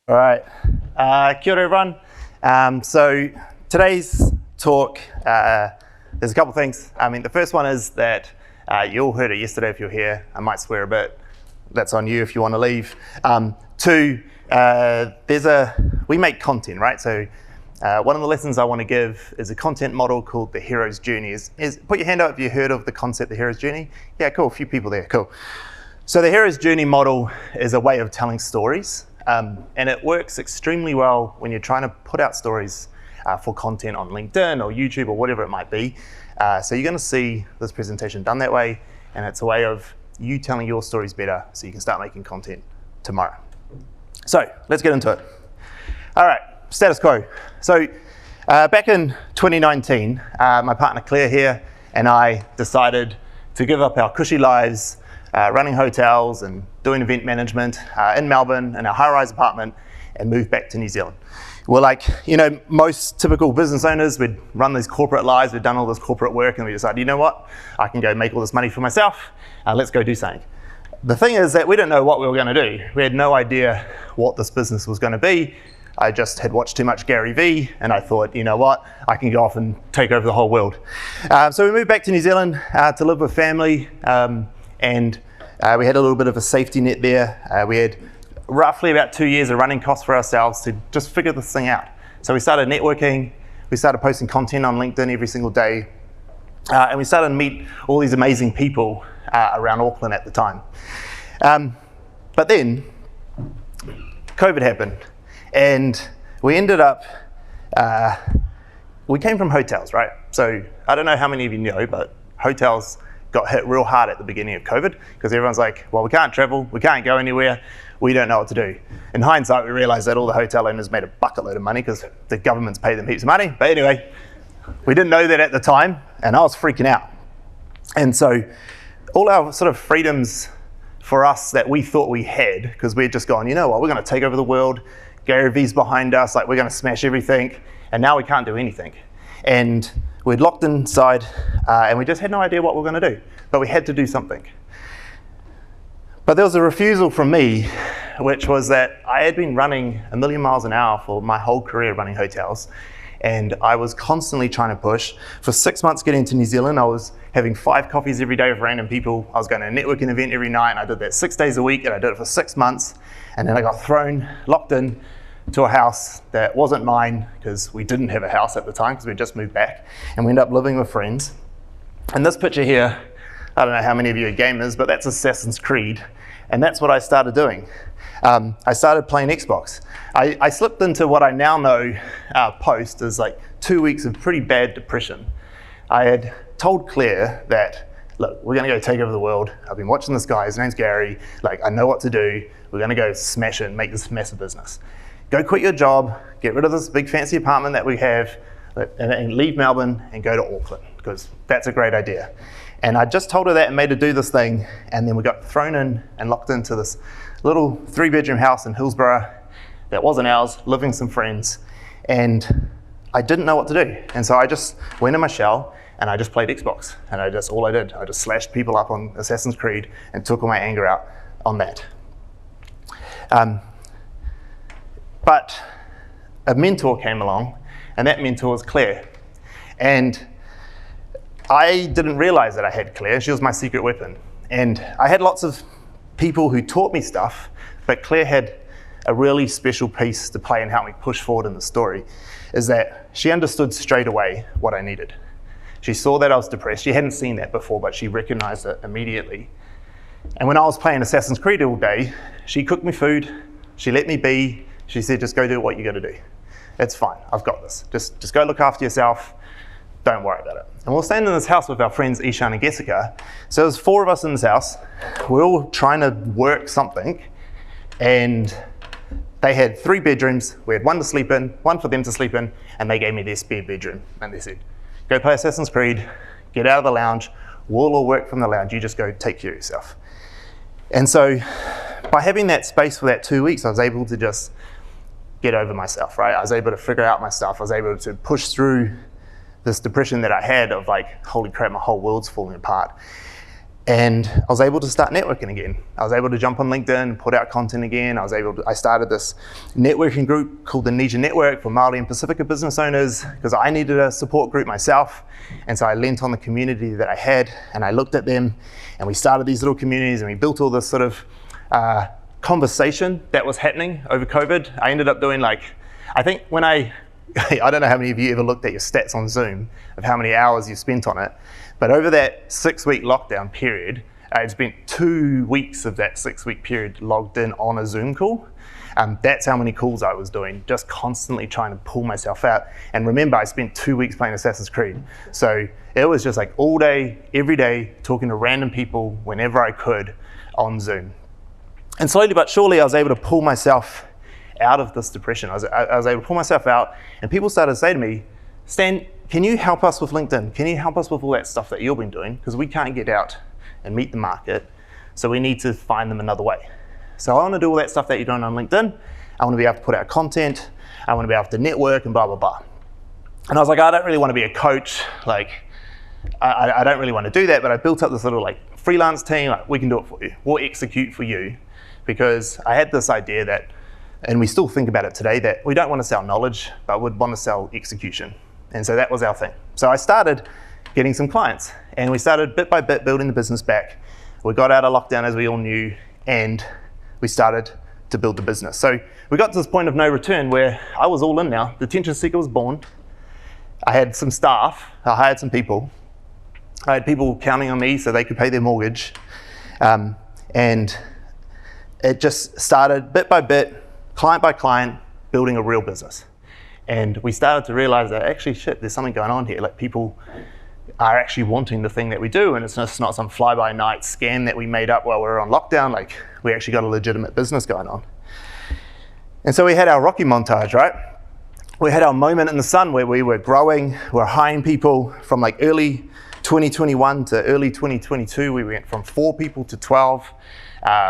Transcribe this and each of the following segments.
All right, kia ora everyone. So today's talk, there's a couple things. The first one is that you all heard it yesterday if you're here. I might swear a bit. That's on you if you want to leave. Two, we make content, right? So one of the lessons I want to give is a content model called the hero's journey. Put your hand up if you heard of the concept, the hero's journey. Yeah, cool, a few people there, cool. So the hero's journey model is a way of telling stories. And it works extremely well when you're trying to put out stories for content on LinkedIn or YouTube or whatever it might be. So you're going to see this presentation done that way, and it's a way of you telling your stories better so you can start making content tomorrow. So let's get into it. All right, status quo. So back in 2019, my partner Claire here and I decided to give up our cushy lives running hotels and doing event management in Melbourne in our high-rise apartment and move back to New Zealand. We're like, most typical business owners, we'd run these corporate lives, we'd done all this corporate work, and we decided, you know what, I can go make all this money for myself, let's go do something. The thing is that we didn't know what we were going to do. We had no idea what this business was going to be. I just had watched too much Gary Vee, and I thought, you know what, I can go off and take over the whole world. So we moved back to New Zealand to live with family, and we had a little bit of a safety net there. We had roughly about 2 years of running costs for ourselves to just figure this thing out. So we started networking, we started posting content on LinkedIn every single day, and we started to meet all these amazing people around Auckland at the time. But then COVID happened, and we ended up, we came from hotels, right? So I don't know how many of you know, but hotels got hit real hard at the beginning of COVID because everyone's like, well, we can't travel, we can't go anywhere, we don't know what to do. In hindsight, we realized that all the hotel owners made a bucket load of money because the government's paid them heaps of money. But anyway, we didn't know that at the time, and I was freaking out. And so all our sort of freedoms for us that we thought we had, because we had just gone, you know what, we're going to take over the world, Gary Vee's behind us, like we're going to smash everything, and now we can't do anything. And we'd locked inside, and we just had no idea what we were going to do, but we had to do something. But there was a refusal from me, which was that I had been running 1,000,000 miles an hour for my whole career running hotels, and I was constantly trying to push. For 6 months getting to New Zealand, I was having 5 coffees every day with random people. I was going to a networking event every night, and I did that 6 days a week, and I did it for 6 months, and then I got locked in to a house that wasn't mine because we didn't have a house at the time because we just moved back, and we ended up living with friends. And this picture here, I don't know how many of you are gamers, but that's Assassin's Creed, and that's what I started doing. I started playing Xbox. I slipped into what I now know post as like 2 weeks of pretty bad depression. I had told Claire that, look, we're gonna go take over the world. I've been watching this guy, his name's Gary, like I know what to do. We're gonna go smash it and make this massive business. Go quit your job, get rid of this big fancy apartment that we have, and leave Melbourne and go to Auckland, because that's a great idea. And I just told her that and made her do this thing, and then we got thrown in and locked into this little 3-bedroom house in Hillsborough that wasn't ours, living with some friends, and I didn't know what to do. And so I just went in my shell and I just played Xbox, and I just slashed people up on Assassin's Creed and took all my anger out on that. But a mentor came along, and that mentor was Claire. And I didn't realize that I had Claire. She was my secret weapon. And I had lots of people who taught me stuff, but Claire had a really special piece to play and help me push forward in the story, is that she understood straight away what I needed. She saw that I was depressed. She hadn't seen that before, but she recognized it immediately. And when I was playing Assassin's Creed all day, she cooked me food, she let me be, she said, just go do what you gotta do. It's fine, I've got this. Just go look after yourself, don't worry about it. And we're staying in this house with our friends Ishan and Jessica. So there's 4 of us in this house. We're all trying to work something, and they had 3 bedrooms. We had 1 to sleep in, 1 for them to sleep in, and they gave me their spare bedroom. And they said, go play Assassin's Creed, get out of the lounge, we'll all work from the lounge, you just go take care of yourself. And so by having that space for that 2 weeks, I was able to just get over myself, right? I was able to figure out my stuff. I was able to push through this depression that I had of like, holy crap, my whole world's falling apart. And I was able to start networking again. I was able to jump on LinkedIn, put out content again. I started this networking group called the Ninja Network for Maori and Pacific business owners, because I needed a support group myself. And so I lent on the community that I had, and I looked at them, and we started these little communities, and we built all this sort of conversation that was happening over COVID. I ended up doing I think when I don't know how many of you ever looked at your stats on Zoom of how many hours you spent on it, but over that 6-week lockdown period, I'd spent 2 weeks of that 6-week period logged in on a Zoom call. That's how many calls I was doing, just constantly trying to pull myself out. And remember, I spent 2 weeks playing Assassin's Creed. So it was just all day, every day, talking to random people whenever I could on Zoom. And slowly but surely, I was able to pull myself out of this depression. I was able to pull myself out, and people started to say to me, Stan, can you help us with LinkedIn? Can you help us with all that stuff that you've been doing? Because we can't get out and meet the market, so we need to find them another way. So I want to do all that stuff that you're doing on LinkedIn. I want to be able to put out content. I want to be able to network and blah, blah, blah. And I was like, I don't really want to be a coach. I don't really want to do that, but I built up this little freelance team. We can do it for you. We'll execute for you. Because I had this idea that, and we still think about it today, that we don't want to sell knowledge, but we'd want to sell execution. And so that was our thing. So I started getting some clients, and we started bit by bit building the business back. We got out of lockdown, as we all knew, and we started to build the business. So we got to this point of no return where I was all in now. The Attention Seeker was born. I had some staff. I hired some people. I had people counting on me so they could pay their mortgage. And it just started bit by bit, client by client, building a real business. And we started to realize that actually, there's something going on here. People are actually wanting the thing that we do, and it's just not some fly-by-night scam that we made up while we were on lockdown. We actually got a legitimate business going on. And so we had our Rocky montage, right? We had our moment in the sun where we were growing, we were hiring people from early 2021 to early 2022. We went from 4 people to 12.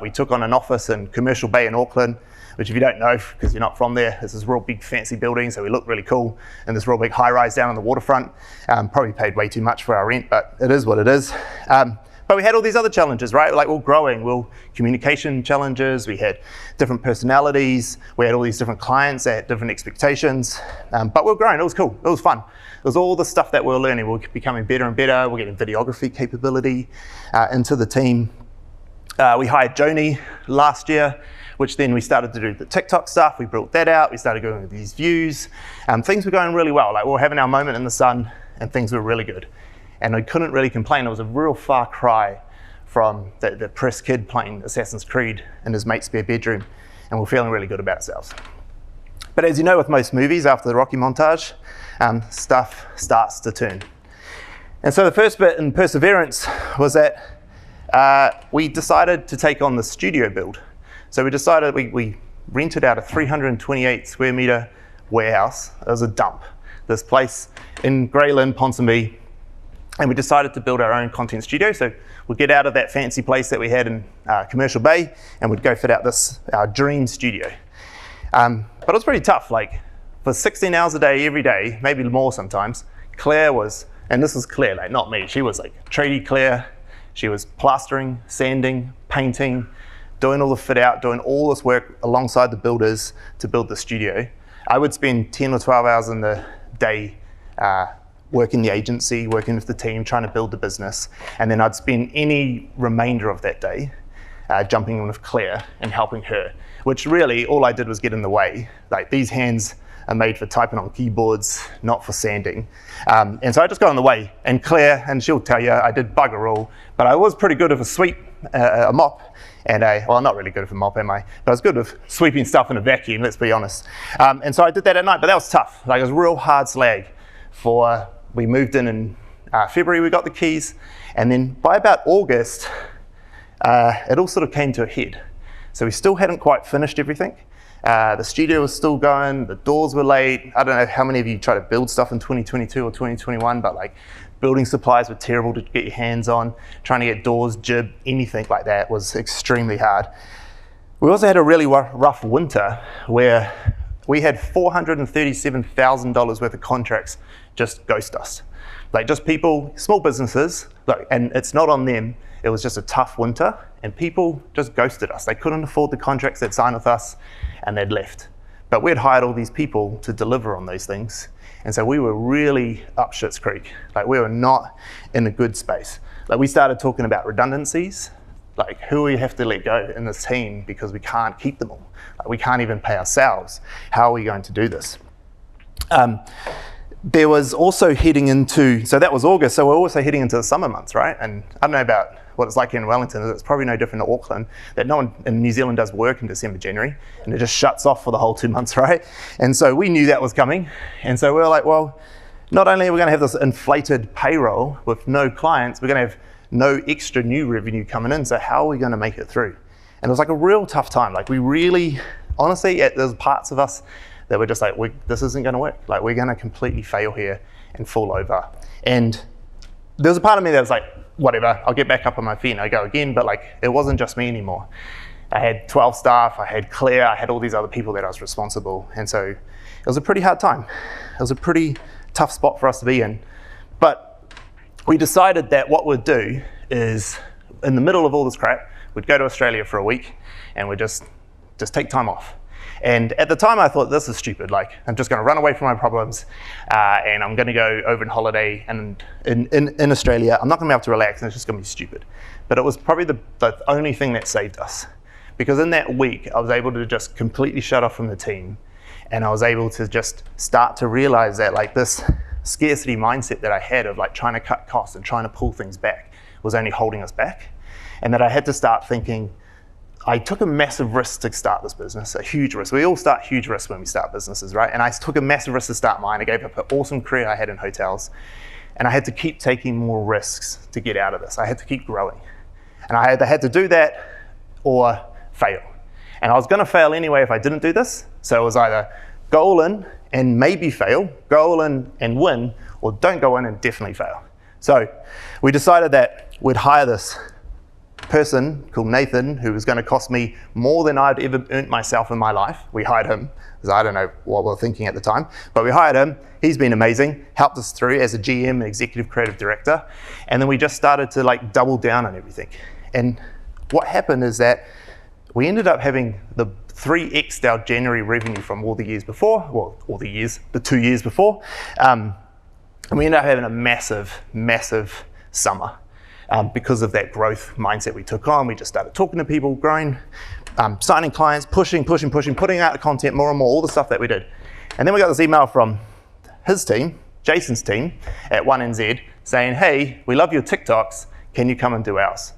We took on an office in Commercial Bay in Auckland, which if you don't know, because you're not from there, it's this real big fancy building, so we look really cool, and this real big high-rise down on the waterfront. Probably paid way too much for our rent, but it is what it is. But we had all these other challenges, right? We're growing, communication challenges, we had different personalities, we had all these different clients that had different expectations, but we were growing, it was cool, it was fun. It was all the stuff that we were learning, we were becoming better and better, we're getting videography capability into the team. We hired Joni last year, which then we started to do the TikTok stuff. We built that out. We started going with these views. Things were going really well. We were having our moment in the sun, and things were really good. And I couldn't really complain. It was a real far cry from the depressed kid playing Assassin's Creed in his mate's spare bedroom, and we're feeling really good about ourselves. But as you know, with most movies, after the Rocky montage, stuff starts to turn. And so the first bit in perseverance was that we decided to take on the studio build. So we decided we rented out a 328 square meter warehouse. It was a dump. This place in Greyland, Ponsonby, and we decided to build our own content studio. So we'd get out of that fancy place that we had in Commercial Bay, and we'd go fit out our dream studio. But it was pretty tough. For 16 hours a day, every day, maybe more sometimes, Claire was, and this was Claire, not me. She was tradie Claire. She was plastering, sanding, painting, doing all the fit out, doing all this work alongside the builders to build the studio. I would spend 10 or 12 hours in the day working the agency, working with the team, trying to build the business. And then I'd spend any remainder of that day jumping in with Claire and helping her, which really all I did was get in the way. These hands are made for typing on keyboards, not for sanding. And so I just got in the way. And Claire, and she'll tell you, I did bugger all, but I was pretty good with a sweep, a mop, and well, not really good with a mop, am I? But I was good with sweeping stuff in a vacuum, let's be honest. And so I did that at night, but that was tough. It was real hard slag. We moved in February, we got the keys, and then by about August, it all sort of came to a head. So we still hadn't quite finished everything. The studio was still going, the doors were late. I don't know how many of you try to build stuff in 2022 or 2021, but building supplies were terrible to get your hands on. Trying to get doors, jib, anything like that was extremely hard. We also had a really rough winter where we had $437,000 worth of contracts just ghost us. Just people, small businesses, and it's not on them, it was just a tough winter, and people just ghosted us. They couldn't afford the contracts they'd signed with us, and they'd left. But we'd hired all these people to deliver on those things. And so we were really up shit's creek. Like, we were not in a good space. Like, we started talking about redundancies, like who we have to let go in this team because we can't keep them all. Like, we can't even pay ourselves. How are we going to do this? There was also heading into, so that was August, so we're also heading into the summer months, right? And I don't know about what it's like here in Wellington. It's probably no different to Auckland, that no one in New Zealand does work in December, January, and it just shuts off for the whole 2 months, right? And so we knew that was coming. And so we were like, well, not only are we going to have this inflated payroll with no clients, we're going to have no extra new revenue coming in. So how are we going to make it through? And it was like a real tough time. Like, we really, honestly, there's parts of us that were just like, this isn't going to work. Like, we're going to completely fail here and fall over. And there was a part of me that was like, whatever, I'll get back up on my feet and I go again. But like, it wasn't just me anymore. I had 12 staff, I had Claire, I had all these other people that I was responsible. And so it was a pretty hard time. It was a pretty tough spot for us to be in. But we decided that what we'd do is, in the middle of all this crap, we'd go to Australia for a week and we'd just take time off. And at the time I thought, this is stupid. Like, I'm just gonna run away from my problems and I'm gonna go over on holiday, and in Australia, I'm not gonna be able to relax and it's just gonna be stupid. But it was probably the only thing that saved us. Because in that week, I was able to just completely shut off from the team, and I was able to just start to realize that, like, this scarcity mindset that I had of like trying to cut costs and trying to pull things back was only holding us back. And that I had to start thinking, I took a massive risk to start this business, a huge risk. We all start huge risks when we start businesses, right? And I took a massive risk to start mine. I gave up an awesome career I had in hotels, and I had to keep taking more risks to get out of this. I had to keep growing. And I had to do that or fail. And I was gonna fail anyway if I didn't do this. So it was either go all in and maybe fail, go all in and win, or don't go in and definitely fail. So we decided that we'd hire this person called Nathan, who was going to cost me more than I'd ever earned myself in my life. We hired him, because I don't know what we were thinking at the time, but we hired him. He's been amazing, helped us through as a GM, executive creative director, and then we just started to like double down on everything. And what happened is that we ended up having the 3x our January revenue from all the years before, well, the 2 years before, and we ended up having a massive summer. Because of that growth mindset we took on. We just started talking to people, growing, signing clients, pushing, putting out the content more and more, all the stuff that we did. And then we got this email from his team, Jason's team at 1NZ, saying, hey, we love your TikToks, can you come and do ours?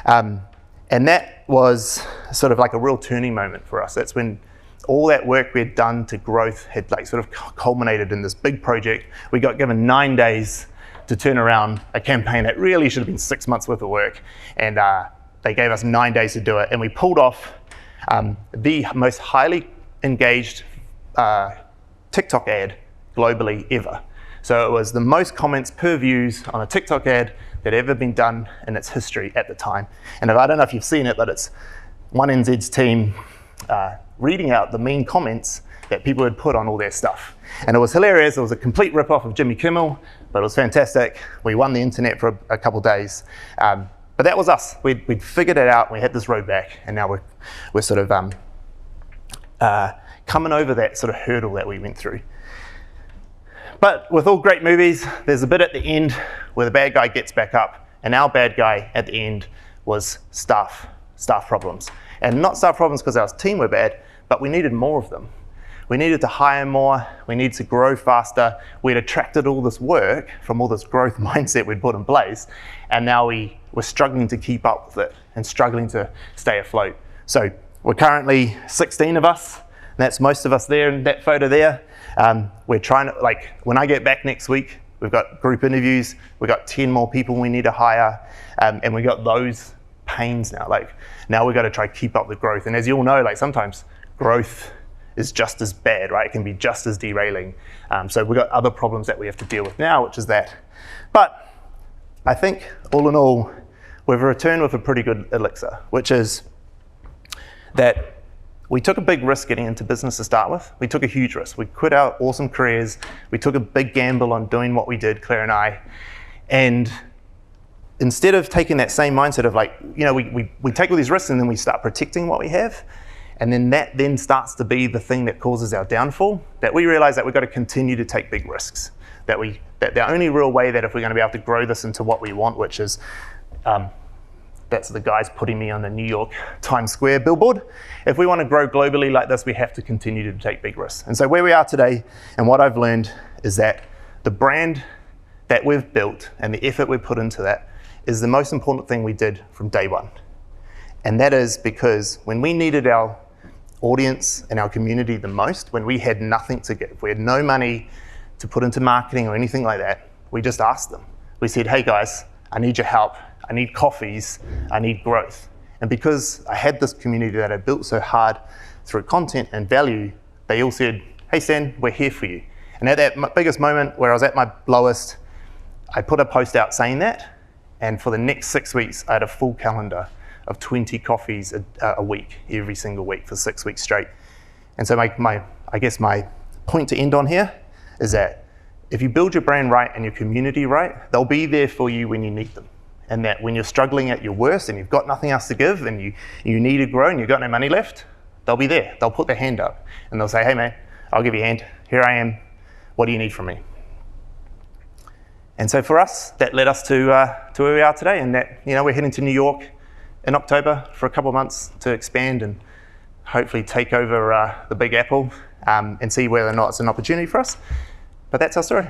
And that was sort of like a real turning moment for us. That's when all that work we had done to growth had like sort of culminated in this big project. We got given 9 days to turn around a campaign that really should have been 6 months worth of work. And they gave us 9 days to do it. And we pulled off the most highly engaged TikTok ad globally ever. So it was the most comments per views on a TikTok ad that ever been done in its history at the time. And I don't know if you've seen it, but it's 1NZ's team reading out the mean comments that people had put on all their stuff. And it was hilarious. It was a complete rip-off of Jimmy Kimmel, but it was fantastic. We won the internet for a couple of days. But that was us. We'd figured it out. We had this road back, and now we're sort of coming over that sort of hurdle that we went through. But with all great movies, there's a bit at the end where the bad guy gets back up, and our bad guy at the end was staff problems. And not staff problems because our team were bad, but we needed more of them. We needed to hire more, we needed to grow faster. We'd attracted all this work from all this growth mindset we'd put in place, and now we were struggling to keep up with it and struggling to stay afloat. So we're currently 16 of us, and that's most of us there in that photo there. We're trying to, like, when I get back next week, we've got group interviews, we've got 10 more people we need to hire, and we got those pains now. Like, now we've got to try to keep up the growth. And as you all know, like, sometimes growth is just as bad, right? It can be just as derailing. So we've got other problems that we have to deal with now, which is that. But I think all in all, we've returned with a pretty good elixir, which is that we took a big risk getting into business to start with. We took a huge risk. We quit our awesome careers. We took a big gamble on doing what we did, Claire and I. And instead of taking that same mindset of like, we take all these risks and then we start protecting what we have, and then that then starts to be the thing that causes our downfall, that we realize that we've got to continue to take big risks. That the only real way that if we're going to be able to grow this into what we want, which is, that's the guys putting me on the New York Times Square billboard. If we want to grow globally like this, we have to continue to take big risks. And so where we are today, and what I've learned, is that the brand that we've built and the effort we've put into that is the most important thing we did from day one. And that is because when we needed our audience and our community the most, when we had nothing to give, we had no money to put into marketing or anything like that, we just asked them. We said, hey guys, I need your help. I need coffees, I need growth. And because I had this community that I built so hard through content and value, they all said, hey Stan, we're here for you. And at that biggest moment where I was at my lowest, I put a post out saying that, and for the next 6 weeks, I had a full calendar of 20 coffees a week, every single week for 6 weeks straight. And so I guess my point to end on here is that if you build your brand right and your community right, they'll be there for you when you need them. And that when you're struggling at your worst and you've got nothing else to give and you need to grow and you've got no money left, they'll be there. They'll put their hand up and they'll say, hey man, I'll give you a hand. Here I am. What do you need from me? And so for us, that led us to where we are today, and that we're heading to New York in October for a couple of months to expand and hopefully take over the Big Apple and see whether or not it's an opportunity for us. But that's our story.